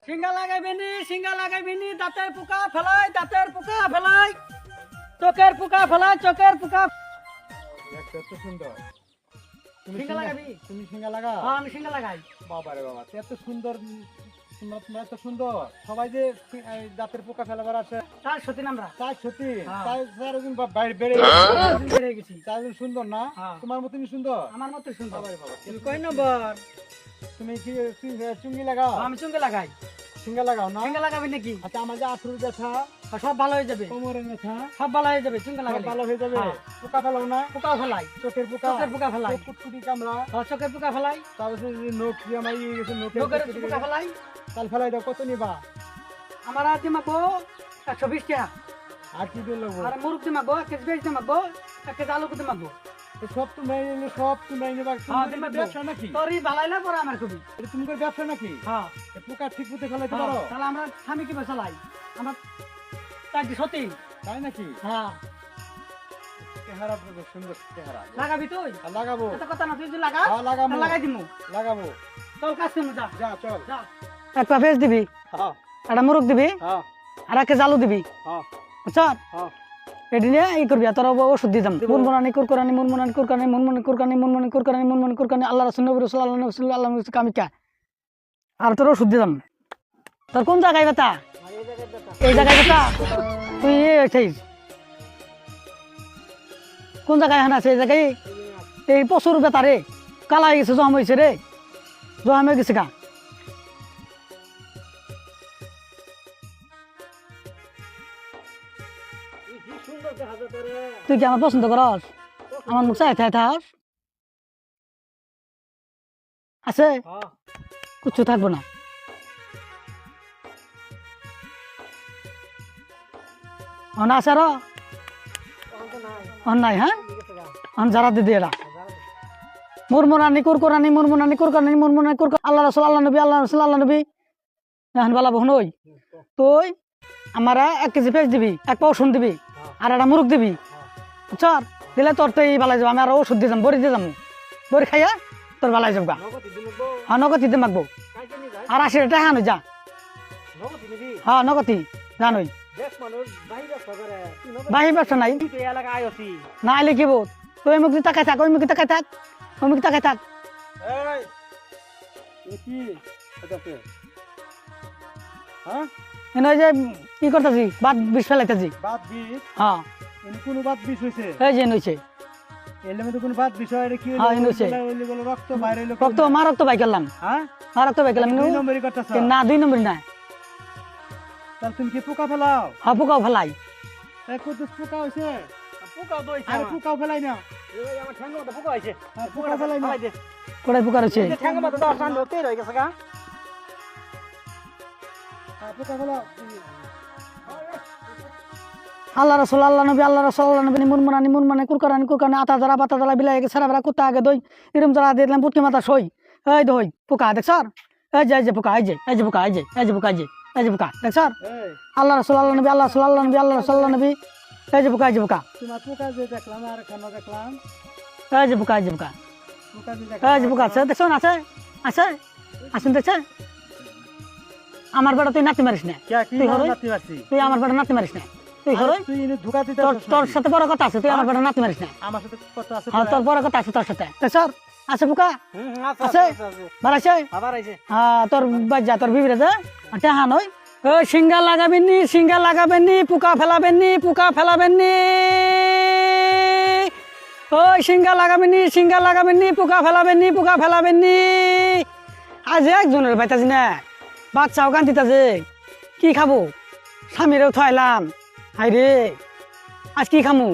সিঙ্গা লাগাইবেনি দাঁতের পোকা ফেলাই চোখের পোকা ফেলাই চোখের পোকা। একটা তো সুন্দর। তুমি সিঙ্গা লাগাবি? তুমি সিঙ্গা লাগাও? হ্যাঁ আমি সিঙ্গা লাগাই। বাবা রে বাবা, এত সুন্দর, তোমরা এত সুন্দর। সবাই যে এই দাঁতের পোকা ফেলাবার আছে তার সত্যি আমরা তাই সত্যি, হ্যাঁ। তাই চারজন বাইরে বেড়ে বেড়ে গেছি। চারজন সুন্দর না? হ্যাঁ। তোমার মতনই সুন্দর। আমার মতো সুন্দর। বাবা রে বাবা, তুমি কয় নম্বর? তুমি কি চুঙ্গি লাগাও? আমি চুঙ্গে লাগাই। সিঙ্গা লাগাও না? সিঙ্গা লাগাবি নাকি? আচ্ছা, আমার যে আঁঠুর ব্যথা, সব ভালো হয়ে যাবে, কোমরের ব্যথা সব ভালো হয়ে যাবে চুঙ্গে সব লাগালে। ভালো হয়ে যাবে। হ্যাঁ। পোকা ফেলাও না? পোকাও ফেলাই, চোখের পোকা? চোখের পোকা ফেলাই, কুটকুটি কামড়া? চোখের পোকা ফেলাই, তারপরে যে নোখ দিয়ে আমার ইয়ে গেছে, চোখের নোখের পোকা ফেলাই। তাল ফেলাই দাও। কত নিবা? আমার আর দিমাগো 120 টাকা। আর কি দিয়ে লাগবো? আর মুরগ দিমাগো 1 কেজি বেশ দিমাগো, 1 কেজি আলু দিমাগো। সব তোমরা নিলে, সব তোমরা নিবা। হ্যাঁ, তোমাদের দিমাগো। ব্যবসা নাকি? তোরই ভালাই না পরে আমার কবি। এটা তুমি ব্যবসা নাকি? হ্যাঁ এ পোকা ঠিক মতো ফেলাইতে পারো? তাহলে আমরা স্বামী কি চালাই? আমরা তাই সত্যি। তাই নাকি? হ্যাঁ চেহারা পুরো সুন্দর চেহারা। লাগাবি তুই? আর লাগাবো। এত কথা না, তুই যদি লাগা হ্যাঁ, লাগাবো। লাগাই দিমু। লাগাবো। চল কাজ করবো, যা যা চল। যা। একটা ভেজ দিবি, হ্যাঁ একটা মুরগ দিবি, হ্যাঁ আর 1 কেজি আলু দিবি। হ্যাঁ বুঝছ? হ্যাঁ। এটি নিয়ে ই করবি, তোর ওষুধ দিতাম। মুনমুনানি কুরকুরানি আল্লাহ রাসূল নবী রাসূল আল্লাহ কামিকা। আর তোর ওষুধ দিতাম। তোর কোন জায়গায় ব্যথা? এই জায়গায় ব্যথা? তুই কোন জায়গায় হানা আছে? এই জায়গায় এই প্রচুর ব্যথা রে, কালা হয়ে গেছে, জম হয়েছে রে, জম হয়ে গেছে গা। তুই কি আমার পছন্দ করস? আমার মুখ চাই থাস আছে, কিচ্ছু থাকবো না। আছে আর নাই? হ্যাঁ যারা দিদি এরা মুরমুরানি কুরকুরানি আল্লাহ রাসূল আল্লাহ নবী এখন বলা বহুন ওই তুই আমার 1 কেজি পেঁয়াজ দিবি, 1 পাও রসুন দিবি, আর একটা মুরগ দিবি। চর দিলে তোর তো এই বালাই যাবো। আমি আর ওষুধ দিয়ে যাম, বড়ি দিয়ে যাবো, বড়ি খাইয়া তোর বালাই যাবো গা। হ্যাঁ নগতি দিয়ে মাখবো। আর 80 টাকা হানো যা। হ্যাঁ নগতি জানোই বাহি ব্যবসা নাই না আইলে কি বল? তুই ওই মুখ তাকাই থাক, ওই মুখ তাকাই থাক, ওই মুখ তাকাই থাক। এই কি এটাতে? হ্যাঁ এনে ওই যে কি করতেছি, বাদ বিষ ফেলাইতেছি। বাদ বিষ? হ্যাঁ এনে কোনো বাদ বিষ হইছে? এই যে নইছে, এর মধ্যে কোনো বাদ বিষ হয়? এটা কি হ্যাঁ, এনে হইছে। হইলো? রক্ত বাইরে হইলো? রক্ত মা রক্ত বাই করলাম। হ্যাঁ মা রক্ত বাই করলাম। 2 নম্বরই করতেছ? না 2 নম্বর না। তাহলে তুমি কি পোকা ফেলাও? হ্যাঁ পোকাও ফেলাই। কত পোকা হইছে? পোকাও তো আর পোকাও ফেলাই না? আমার ঠ্যাঙ্গের মধ্যে পোকা হইছে। পোকা ফেলাই না? কোড়াই পোকা রয়েছে। ঠ্যাঙ্গের মধ্যে 10 রান হতে রয়ে গেছে গা। পোকা ফেলাও। আল্লাহ রাসূল আল্লাহ নবী মুনমুনানি কুরকুরানি আতা দ্বারা বাতা দ্বারা বিলাই গেছে সারা কুত্তা আগে দই এরম দ্বারা দিলাম পুটকি মাথা সই। এই দই পোকা দেখ স্যার, এই যে পোকা, এই যে পোকা, এই যে পোকা দেখ স্যার। এই আল্লাহ রাসূল আল্লাহ নবী এই যে পোকা, তোমার পোকা যে দেখলাম আর কেন দেখলাম? এই যে পোকা, পোকা যে এই যে পোকা আছে দেখছ না? আসুন দেখছে। আমার বেটা তুই নাতি মারিস না, তুই হরই, তুই আমার বেটা নাতি মারিস না, তুই হরই। তুই এনে ধোকা দিতে তোর সাথে বড় কথা আছে, তুই আমার বেটা নাতি মারিস না। আমার সাথে কথা আছে? হ্যাঁ তোর বড় কথা আছে তোর সাথে। স্যার আছে পোকা আছে বাড়াইছে? হ্যাঁ তোর বাজ্যা তোর বিবিরে দে টেহা নই। ওই সিঙ্গা লাগাবেন নি পোকা ফেলাবেন নি ওই সিঙ্গা লাগাবেন নি পোকা ফেলাবেন নি। আজ একজনের পাইতাছি না, বাচ্চাও কান্দিতাছে, কি খাবো? স্বামীরেও থাইলাম, হাই রে আজ কি খামু?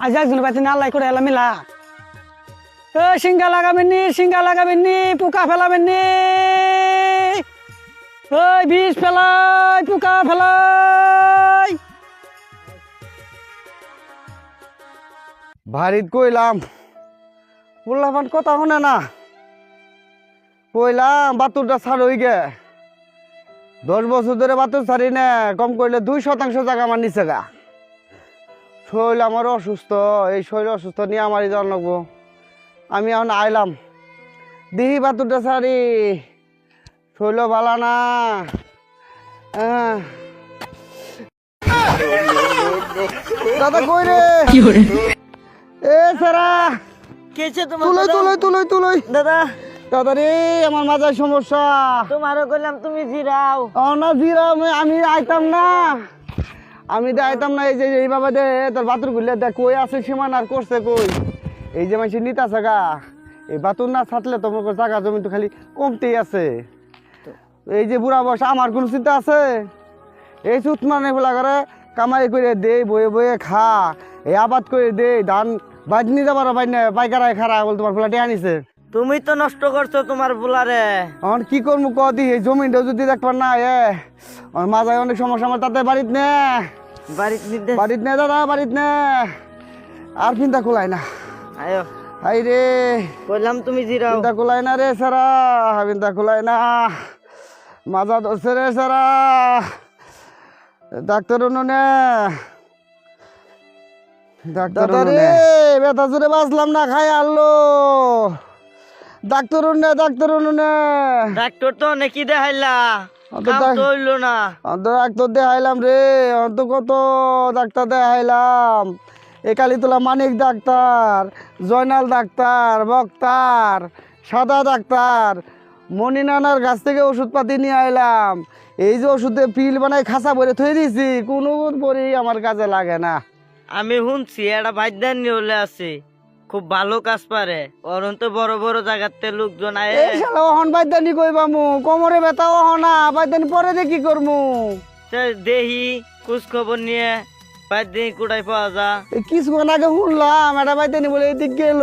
আজ একজনের পাইতে না আল্লাহ করে এলাম মিলা। সিঙ্গা লাগাবেন নি পোকা ফেলাবেন নি। ওই বিষ ফেলাই পোকা ফেলাই। বাড়িত কইলাম বললাম কথা শুনে না, কইলাম বাতুরটা ছাড় হই গে। 10 বছর ধরে বাতুর ছাড়ি না, কম করলে 2% জায়গা আমার নিচে গা। শরীর আমার অসুস্থ, এই শরীর অসুস্থ নিয়ে আমারই জান লাগবো। আমি এখন আইলাম দিহি বাতুরটা ছাড়ি, শৈল বালা না। আহ। দাদা কই রে এ সারা কেছে তোমার তুলই দাদা? তুলই তুলই তুলই দাদা দাদা রে আমার মাথায় সমস্যা। তোমারও কইলাম তুমি জিরাও। না জিরা আমি আইতাম না, আমি তো আইতাম না। এই যে এই বাবা দে তোর বাতুর গুলে দেখ কই আছে সীমানা আর করছে কই। এই যে মানুষ নিতা জায়গা এই বাতুর না ছাতলে তোমার জায়গা জমি তো খালি কমতেই আছে। এই যে বুড়া বয়স আমার কোনো চিন্তা আছে? এই চুত মানে ফেলা করে কামাই করে দে বয়ে বয়ে খা, এই আবাদ করে দে ধান বাজ নিয়ে যাবার পাইকারায় খারা বল তোমার ফেলা টেয়া নিছে। তুমি তো নষ্ট করছো তোমার বুলারে। এখন কি করবো কদি এই জমিটা যদি দেখবার না আমার মাথায় অনেক সমস্যা। আমার তাতে বাড়িত নে বাড়িত নে দাদা বাড়িত নে আর চিন্তা খোলাই না। আয়ো হাই রে কইলাম তুমি জিরাও। চিন্তা খোলাই না রে সারা, চিন্তা খোলাই না, মাজা ধরছে রে সারা। ডাক্তার নে ডাক্তার রে ব্যথা জোরে বাঁচলাম না খাই আনলো। ডাক্তার নে ডাক্তার নে ডাক্তার তো নাকি দেখাইলা কাম তো হইলো না। ডাক্তার দেখাইলাম রে, অন্ত কত ডাক্তার দেখাইলাম। এ কালীতলা মানিক ডাক্তার, জয়নাল ডাক্তার, বক্তার, সাদা ডাক্তার, মনি নানার কাছ থেকে ওষুধপাতি নিয়ে আইলাম। এই যে ওষুধে পিল বানাই খাঁচা ভরে থই দিছি, কোনো পরেই আমার কাজে লাগে না। আমি শুনছি একটা বাইদানি হলে আছে খুব ভালো কাজ পারে। অরন্ত বড় বড় জায়গাতে লোকজন আয়। এই শালা অহন বাইদানি কইবামু, কোমরে ব্যথা অহনা বাইদানি পরে দিয়ে কি করমু? দেহি খোঁজ খবর নিয়ে বাইদানি কুড়াই পাওয়া যা। এই কিছুক্ষণ আগে শুনলাম একটা বাইদানি বলে এদিক গেল,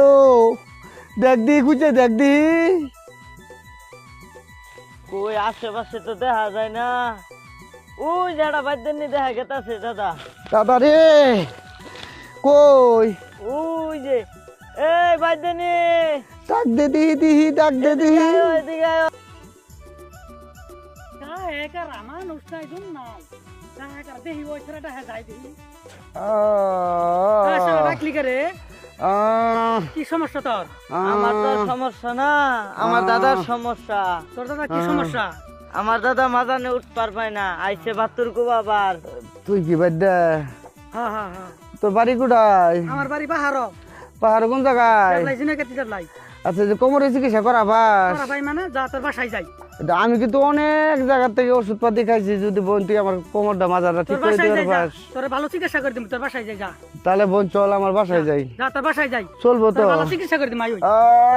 দেখ দি খুঁজে দেখ দি। কই আশেপাশে তো দেখা যায় না। ওই যারা বাইদানি দেখা গেতাছে দাদা। দাদা রে কই ওই যে এই বাইদানি ডাক দে দিহি দিহি ডাক দে দিহি। এদিকে আয়। কি সমস্যা তোর? আমার তো সমস্যা না, আমার দাদার সমস্যা। তোর দাদা কি সমস্যা? আমার দাদা মাজানে উঠ পারবাই না, আইসে বাতুর বাবার। তুই কি বাদ দে? হ্যাঁ হ্যাঁ হ্যাঁ তোর বাড়ি কোথায়? আমার বাড়ি পাহাড়। পাহাড় কোন জায়গায়? আচ্ছা যে কোমরের চিকিৎসা করাবাস? ভাই মানে যা তোর বাসায় যাই। এটা আমি কিন্তু অনেক জায়গা থেকে ওষুধ পাতি খাইছি, যদি বোন তুই আমার কোমরটা মাজাটা ঠিক তোর করে বাসায় দিতে যাই যা। পারবাস তোর ভালো চিকিৎসা করে দিম, তোর বাসায় যাই যা। তাহলে বোন চল আমার বাসায় যাই। যা তোর বাসায় যাই, চলবো তো? তোর ভালো চিকিৎসা করে দিম। আই ওই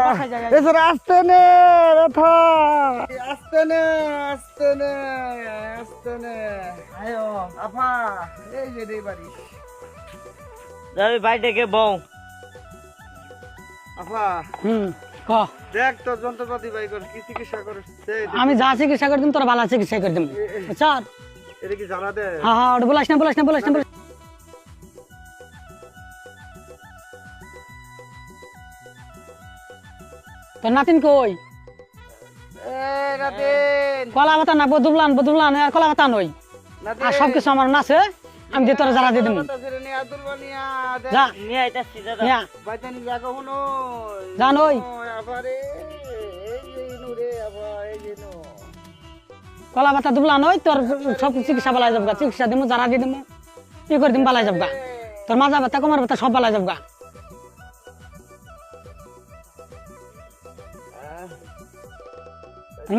বাসায় যাই। এছাড়া আসতে নে ব্যথা, আসতে নে আসতে নে আসতে নে। আয়ো আপা এই যে রে বাড়ি। যাবি বাইটাকে বউ। আপা ক দেখ তোর যন্ত্রপাতি বাই কর, কি চিকিৎসা করিস? আমি যা চিকিৎসা করে দিম তোর ভালো চিকিৎসা করে দিম। স্যার এটা কি জানা দে? হ্যাঁ হ্যাঁ ওটা বলাস না বলাস না বলাস না বলাস। তোর নাতিন কই? কলা পাতা না বদুবলান বদুবলান আর কলা পাতা নই আর সবকিছু আমার নাচে আমি দিয়ে তোরা যারা দিয়ে দেবো। যা নিয়ে আইতাছি দাদা। নিয়া জান ওই কলা পাতা দুবলা নই তোর সব চিকিৎসা বালাই যাবগা, চিকিৎসা দিমু যারা দিয়ে দিমু ই করে দিম বালাই যাবগা। তোর মাজা ব্যথা কোমর ব্যথা সব বালাই যাবগা।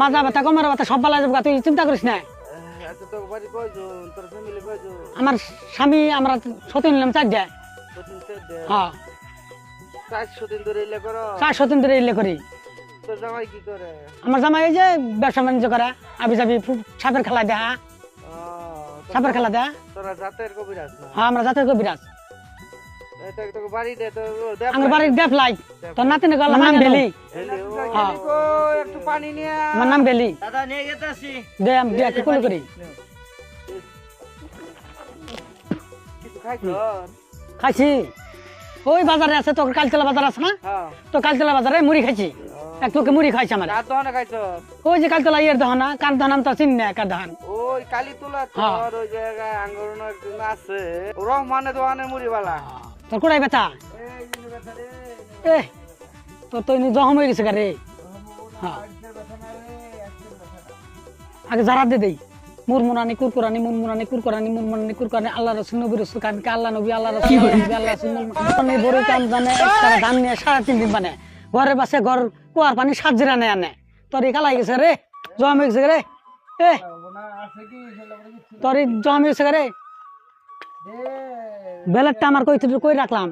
মাজা ব্যথা কোমর ব্যথা সব বালাই যাবগা, তুই চিন্তা করিস না। আমার স্বামী আমরা সতীন নিলাম 4টা। হ্যাঁ 400 দিন ধরে ইলে করি। আমার জামাই এই যে ব্যবসা বাণিজ্য করে, আবি যাবি সাপের খেলা দেখা, সাপের খেলা দেখা। হ্যাঁ আমরা জাতের কবিরাজ। আমার বাড়ির দেফলাই তোর নাতিনে গেলাম নাম বেলি। হ্যাঁ আমার নাম বেলি। দাদা নিয়ে গেতাছি। দে আমি দিয়ে কুল করি। খাইছি ওই বাজারে আছে, তোর কালতলা বাজার আছে না? তো কালতলা বাজারে মুড়ি খাইছি, এক লোকে মুড়ি খাইছে আমার। ওই যে কালতলা ইয়ের দহন না, কার দহন তো চিনি না কার দহন। ওই কালীতলা তোর ওই জায়গায় আঙ্গরণ একজন আছে, রহমানের দোকানে মুড়ি বালা। তোর কোড়াই ব্যথা এ তোর তো জখম হয়ে গেছে রে। হ্যাঁ আগে যারা দিয়ে দেই মুরমুরানি কুরকুরানি মুরমুরানি কুরকুরানি মুরমুরানি কুরকুরানি আল্লাহ রসুল নবী রসুল কানকে আল্লাহ নবী আল্লাহ রসুল আল্লাহ রসুল মুরমুরানি বড় কাম জানে একটা ধান নিয়ে 3.5 দিন মানে ঘরের পাশে ঘর কুয়ার পানি সাজিরা নেয় আনে তোর কালাই গেছে রে জমা গেছে রে এ তোর জমা গেছে রে বেলেটটা আমার কই রাখলাম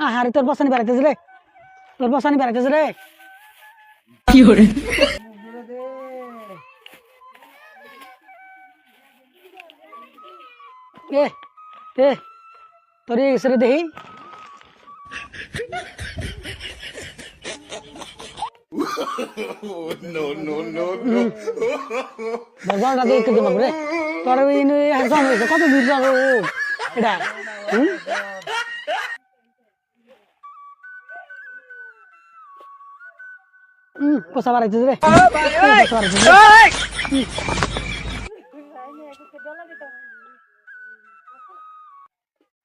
আহারে তোর বসানি বেড়াইতেছে রে তোর বসানি বেড়াইতেছে রে কি করে এ এ তোর গেছে রে দেখি ভগবানটা দেখতে দেবো রে তোর কত দূর যাবো এটা পোষা বাড়াইছিস রে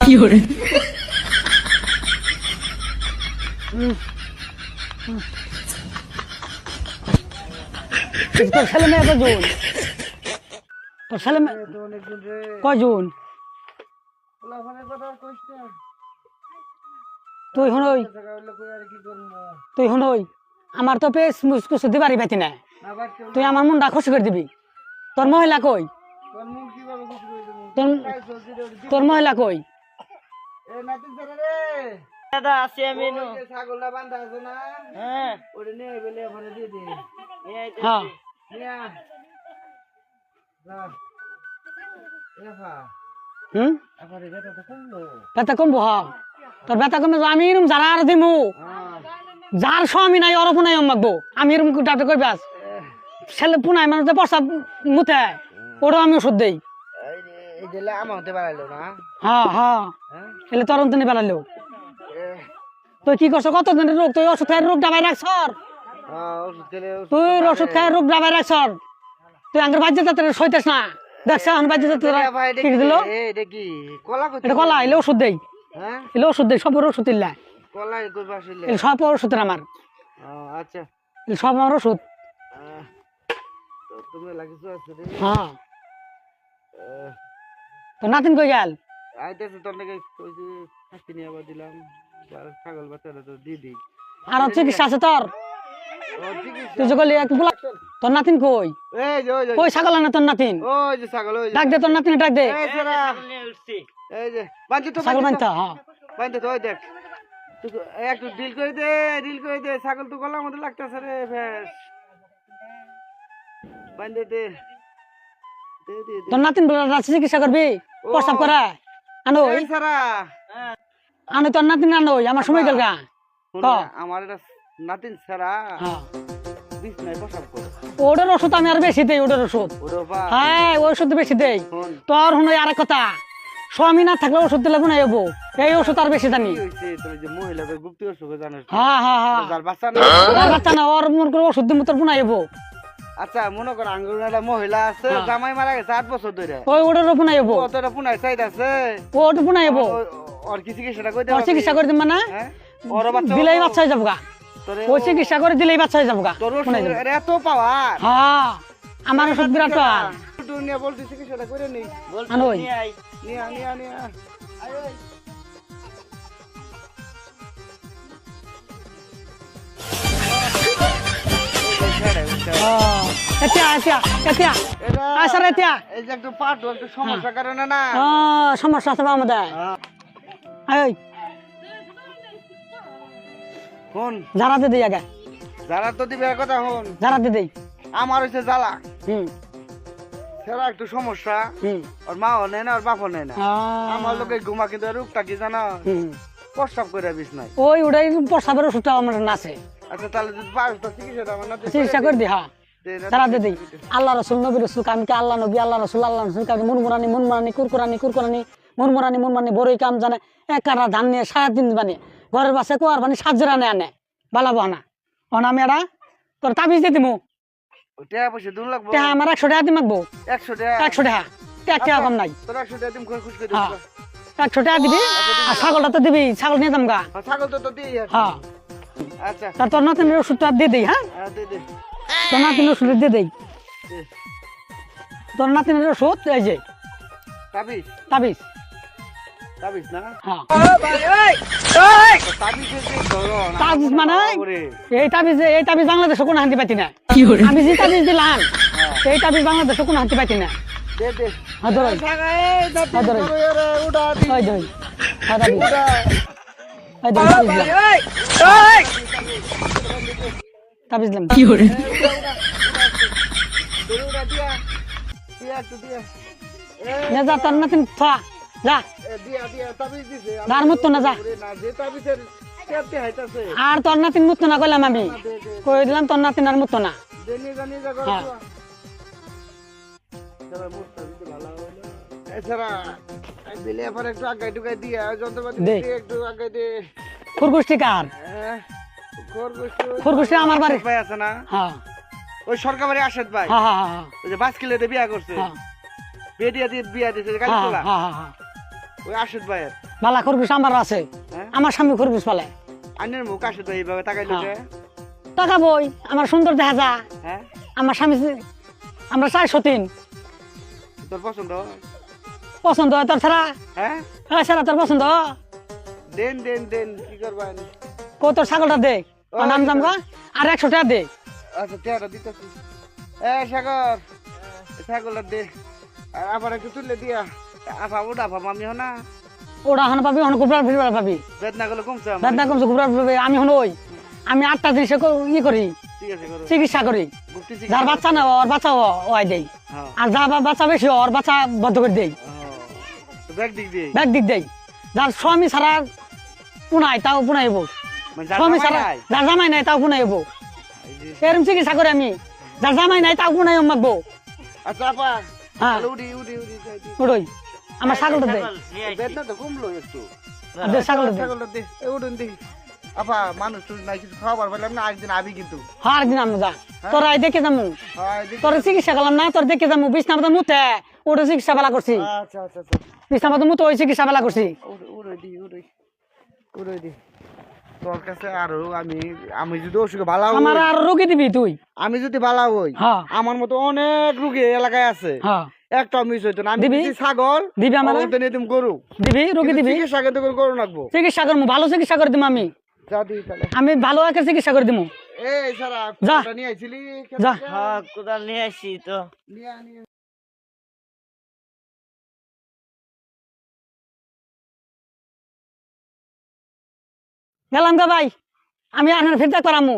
কি করে তোর ছেলে মেয়ে কজন তোর ছেলে মেয়ে কজন তুই শুনই আমার তো পেস মুসকুস দিবারি পাইতি না তুই আমার মনটা খুশি করে দিবি তোর মহিলা কই তোর মহিলা কই দাদা আছে আমি ছাগলটা বান্ধা আছে না হ্যাঁ ওটা নিয়ে বলে ওখানে দিয়ে দে হ্যাঁ বেতা কমবো হ তোর বেতা কমে আমি এরম যারা আর দিমু যার স্বামী নাই অরপ নাই মাগবো আমি এরম ডাক্তার করবি আস ছেলে পুনাই মানুষ পয়সা মুতে ওটাও আমি ওষুধ দেই হ্যাঁ হ্যাঁ এলে তরন্ত নিয়ে বেড়ালো তুই কি করছো কতদিনের রোগ তুই ওষুধ খাই রোগ ডাবাই রাখছ তুই ওষুধ খাই রোগ ডাবাই রাখছ তুই আঙ্গের বাজ্য যাত্রা সইতেছ না দেখছ আমি বাজ্য যাত্রা কি দিল এটা কলা এলে ওষুধ দেই এলে ওষুধ দেই সব ওষুধ ইল্লা সব ওষুধের আমার সব আমার ওষুধ হ্যাঁ তো নাতিন কই গেল আর চিকিৎসা আছে তোর তুই যে গলি তোর নাতিন কই কই ছাগল না তোর নাতিন ডাক দে তোর নাতিন ডাক দে ছাগল বানতে হ্যাঁ একটু ডিল করে দে ছাগল তো গলার মধ্যে লাগতেছে রে ফেস বান্ধে দে তোর নাতিন চিকিৎসা করবি প্রস্তাব করা আনো আনো তোর নাতিন আনো আমার সময় গেল গা আমার নাতিন ছাড়া ওটার ওষুধ আমি আর বেশি দেই ওটার ওষুধ হ্যাঁ ওই ওষুধ বেশি দেই তোর শুনো আর কথা স্বামী না থাকলে ওষুধ দিলে মনে হবো এই ওষুধ আর বেশি জানি হ্যাঁ হ্যাঁ হ্যাঁ বাচ্চা না ওর মন করে ওষুধ দিবো তোর মনে হবো আচ্ছা মনে কর আঙ্গুল মহিলা আছে জামাই মারা গেছে 8 বছর ধরে ওই ওটারও পুনাই হবো তোরা পুনাই চাইতে আছে ওটা পুনাই হবো ওর কি চিকিৎসাটা কই ওর চিকিৎসা করে দিম না ওর বাচ্চা দিলেই বাচ্চা হয়ে যাবো গা ওই চিকিৎসা করে দিলেই বাচ্চা হয়ে যাবো গা তোর এত পাওয়ার হ্যাঁ আমার ওষুধ বিরাট পাওয়ার দুনিয়া বলছি চিকিৎসাটা করে নেই আনো নিয়া সমস্যা কারণে না সমস্যা আছে আমাদের যারা দিদি আগে যারা তো দিবে কথা হন যারা দিদি আমার হচ্ছে জ্বালা সেরা একটু সমস্যা ওর মাও নেয় না ওর বাপও নেয় না আমার লোকে ঘুমা কিন্তু রোগটা কি জানা প্রস্রাব করে বিষ নাই ওই ওটাই প্রস্রাবের ওষুধটা আমার নাচে আচ্ছা তাহলে যদি পারস তো চিকিৎসাটা আমার না চিকিৎসা করে দি হ্যাঁ যারা দিদি আল্লাহ রসুল নবী রসুল কামকে আল্লাহ নবী আল্লাহ রসুল কামকে মুরমুরানি কুরকুরানি বড়ই কাম জানে একারা ধান নিয়ে 3.5 দিন বানে ঘরের বাসে কুয়ার পানি সাজরা নে আনে বালাবো না অনা মেয়েরা তোর তাবিজ দিয়ে দিমু টাকা পয়সা 2 লাগবো আমার 100 টাকা দিম লাগবো 100 টাকা 100 টাকা টাকা কম নাই তোর 100 টাকা দিম খুশ করে হ্যাঁ 100 টাকা দিবি আর ছাগলটা তো দিবি ছাগল নিয়ে যাম গা ছাগল তো দিই হ্যাঁ আচ্ছা তোর নতুন ওষুধটা দিয়ে দিই হ্যাঁ দে তোর নাতিনের ওষুধ দিয়ে দেই তোর নাতিনের ওষুধ এই যে তাবিজ তাবিজ তাবিজ না হ্যাঁ তাবিজের যে ধরন তাবিজ মানে ওরে এই তাবিজ বাংলাদেশে কোনো হান্তি পাইতি না আমি যে তাবিজ দিলাম এই তাবিজ বাংলাদেশে কোনো হান্তি পাইতি না দে দে হ্যাঁ ধরো থাকা এই দাদি হ্যাঁ, ধরো। ধরো এরে উড়া দি ওই ধরো হ্যাঁ তাবিজ উড়া এই ধরো তাবিজ দিলাম তাবিজ দিলাম উড়া দিয়া দিয়া একটু দিয়া নে যা তোর নাতিন থা যা দিয়া দিয়া তাবিজ দিছে দার মতো না যা ওরে না যে তাবিজের কেতে হাইতাছে আর তোর নাতিন মুতো না কইলাম আমি কই দিলাম তোর নাতিন আর মুতো না দেনি জানি যা করো হ্যাঁ। চলো মুস্তা দিতে ভালো হলো এছাড়া এই বিলে আবার একটু আগাই টুকাই দিয়া যন্ত্রপাতি দে। দিয়ে একটু আগাই দে খরগোষ্ঠী কার খরগোষ্ঠী আমার বাড়ি ভাই আছে না হ্যাঁ ওই সরকার বাড়ি আসাদ ভাই হ্যাঁ হ্যাঁ হ্যাঁ ওই যে বাসকিলেতে বিয়া করছে হ্যাঁ বিয়ে দিয়ে বিয়া দিছে হ্যাঁ গাড়িতলা হ্যাঁ হ্যাঁ ওই আসাদ ভাইয়ের বালা খরগোশ আমার আছে হ্যাঁ আমার স্বামী খরগোশ পালে আইনের মুখ আসাদ ভাই এইভাবে তাকাই লোকে টাকা বই আমার সুন্দর দেখা যা হ্যাঁ আমার স্বামী আমরা 403 তোর পছন্দ পছন্দ হয় তোর ছাড়া হ্যাঁ ছাড়া তোর পছন্দ দেন দেন দেন কি করবেন কো তোর ছাগলটা দে ওর নাম জাম গা আর 100 টাকা দে আচ্ছা টেয়ারা দিতেছি সাগর ছাগলটা দে আর আবার একটু তুললে দিয়া আফা উঠা আফা আমি হনা ওরা হন পাবি হন কুবরার ভিড় পাবি বেদনা গুলো কমছে আমার বেদনা কমছে কুবরার পাবি আমি হন ওই আমি 8টা জিনিস ই করি ঠিক আছে করো চিকিৎসা করি গুপ্তি যার বাচ্চা না ওর বাচ্চা ওই দেই হ্যাঁ আর যা বাচ্চা বেশি ওর বাচ্চা বদ্ধ করে দেই ব্যাগ দিক দিয়ে ব্যাগ দিক দেই যার স্বামী ছাড়া পুনাই তাও পুনাইব মানে যার স্বামী জামাই ছাড়া নাই। যার জামাই নাই তাও পুনাইব এই যে- এরম চিকিৎসা করে আমি যার জামাই নাই তাও পুনাই মাগবো আচ্ছা আপা হ্যাঁ তাহলে উড়ি উড়ি উড়ি যাই দি। ওই আমার ছাগলটা দে নিয়ে আইছি। বেদনা তো কমলো একটু দে ছাগলটা দে ছাগলটা দে এ উড়ুন দি আপা মানুষ তো নাই কিছু খাবার পাইলাম না একদিন আবি কিন্তু হ্যাঁ একদিন আমি যা তোরা এই দেখে যামু হ্যাঁ এদিকে- তোর চিকিৎসা করলাম না তোর দেখে যামু বিছনা মতো মুতে ওটা চিকিৎসা বেলা করছি আচ্ছা আচ্ছা আচ্ছা বিছনা মতো মুতে ওই চিকিৎসা বেলা করছি উড়ে দি উড়ে উড়ে দি তোর কাছে আরো আমি আমি যদি অসুখে ভালো হই, আমার আর রোগী দিবি তুই আমি যদি ভালো হই হ্যাঁ আমার মতো অনেক রোগী এলাকায় আছে হ্যাঁ একটা মিস হইতো না আমি দিবি? দিছি ছাগল দিবি আমার আমার তো নিয়ে তুমি গরু দিবি রোগী দিবি চিকিৎসা কিন্তু গরু রাখবো চিকিৎসা করবো ভালো চিকিৎসা করে দিবো আমি যা দি তাহলে আমি ভালো একে চিকিৎসা করে দিবো এই সারা যা। কোনটা নিয়ে আইছিলি যা। হ্যাঁ কোদাল নিয়ে আসছি তো নিয়ে আ, নিয়ে আ। গেলাম গা ভাই আমি আনার ফিরতে করামু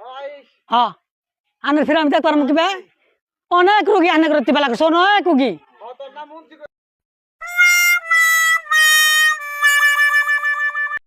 ওই, হ্যাঁ আনার ফিরে আমি দেখতে পারবো কি ভাই অনেক রোগী আনে করতে বেলা করছে অনেক রোগী তোর নাম